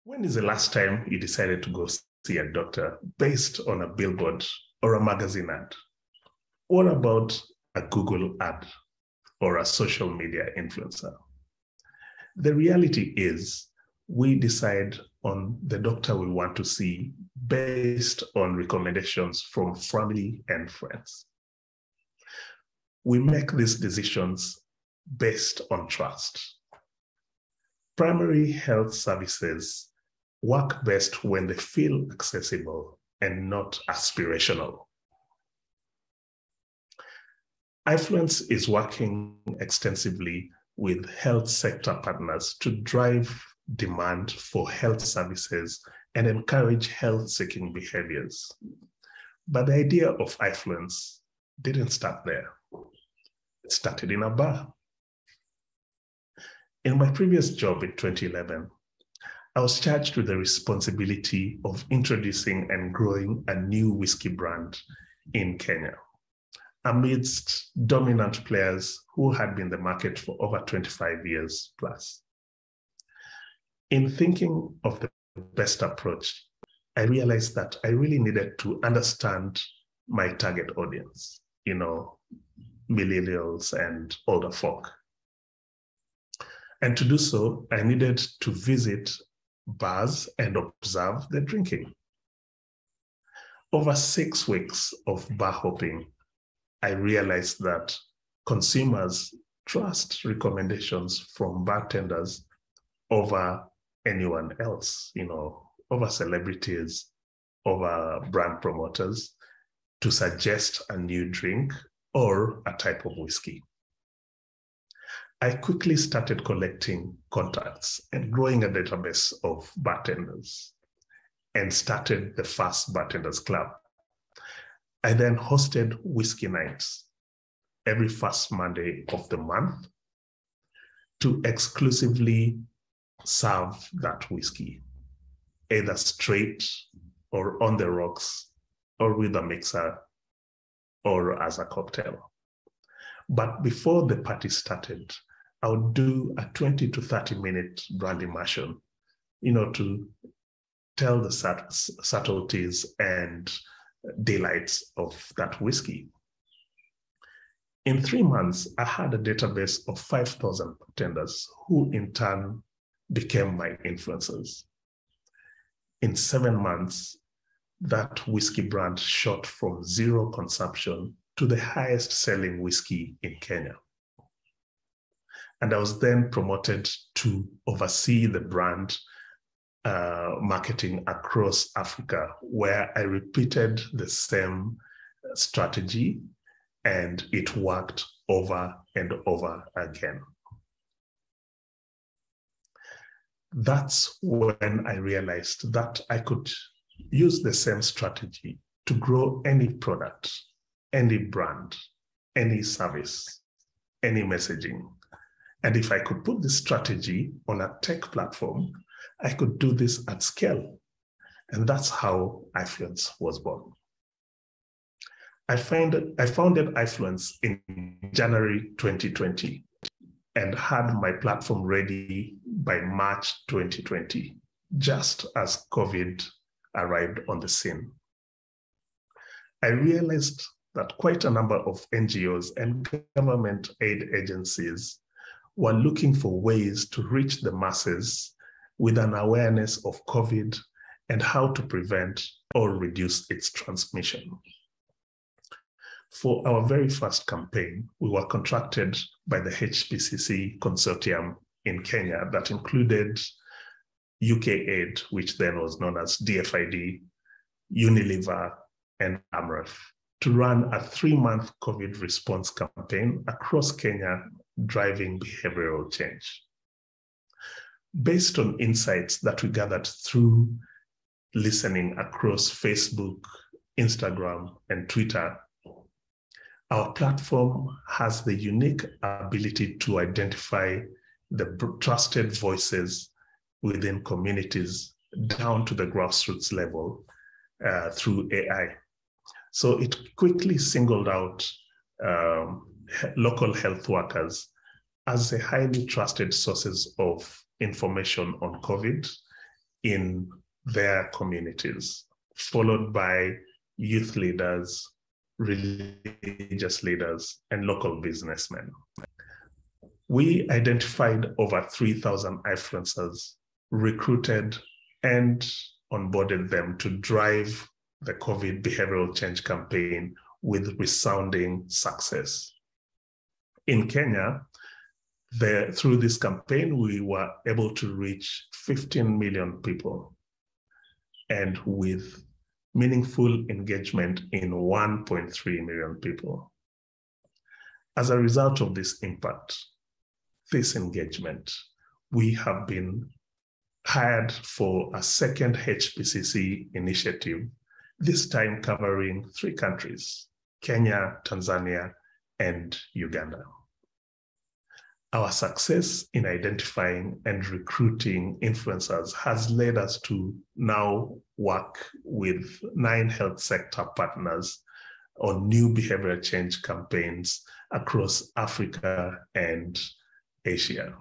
When is the last time you decided to go see a doctor based on a billboard or a magazine ad? What about a Google ad or a social media influencer? The reality is, we decide on the doctor we want to see based on recommendations from family and friends. We make these decisions based on trust. Primary health services work best when they feel accessible and not aspirational. AIfluence is working extensively with health sector partners to drive demand for health services and encourage health-seeking behaviors. But the idea of AIfluence didn't start there. It started in a bar. In my previous job in 2011, I was charged with the responsibility of introducing and growing a new whiskey brand in Kenya, amidst dominant players who had been in the market for over 25 years plus. In thinking of the best approach, I realized that I really needed to understand my target audience, millennials and older folk. And to do so, I needed to visit bars and observe the drinking. Over 6 weeks of bar hopping, I realized that consumers trust recommendations from bartenders over anyone else, over celebrities, over brand promoters to suggest a new drink or a type of whiskey. I quickly started collecting contacts and growing a database of bartenders and started the first Bartenders Club. I then hosted whiskey nights every first Monday of the month to exclusively serve that whiskey, either straight or on the rocks or with a mixer or as a cocktail. But before the party started, I would do a 20 to 30-minute brand immersion, to tell the subtleties and delights of that whiskey. In 3 months, I had a database of 5,000 bartenders who in turn became my influencers. In 7 months, that whiskey brand shot from zero consumption to the highest selling whiskey in Kenya. And I was then promoted to oversee the brand marketing across Africa, where I repeated the same strategy and it worked over and over again. That's when I realized that I could use the same strategy to grow any product, any brand, any service, any messaging. And if I could put this strategy on a tech platform, I could do this at scale. And that's how AIfluence was born. I founded AIfluence in January 2020 and had my platform ready by March 2020, just as COVID arrived on the scene. I realized that quite a number of NGOs and government aid agencies were looking for ways to reach the masses with an awareness of COVID and how to prevent or reduce its transmission. For our very first campaign, we were contracted by the HPCC consortium in Kenya that included UK Aid, which then was known as DFID, Unilever, and AMREF, to run a 3-month COVID response campaign across Kenya, driving behavioral change. Based on insights that we gathered through listening across Facebook, Instagram, and Twitter, our platform has the unique ability to identify the trusted voices within communities down to the grassroots level through AI. So it quickly singled out local health workers as the highly trusted sources of information on COVID in their communities, followed by youth leaders, religious leaders, and local businessmen. We identified over 3,000 AIfluencers, recruited and onboarded them to drive the COVID behavioral change campaign with resounding success. In Kenya, through this campaign, we were able to reach 15 million people, and with meaningful engagement in 1.3 million people. As a result of this impact, this engagement, we have been hired for a second HPCC initiative, this time covering 3 countries, Kenya, Tanzania, and Uganda. Our success in identifying and recruiting influencers has led us to now work with 9 health sector partners on new behavioral change campaigns across Africa and Asia.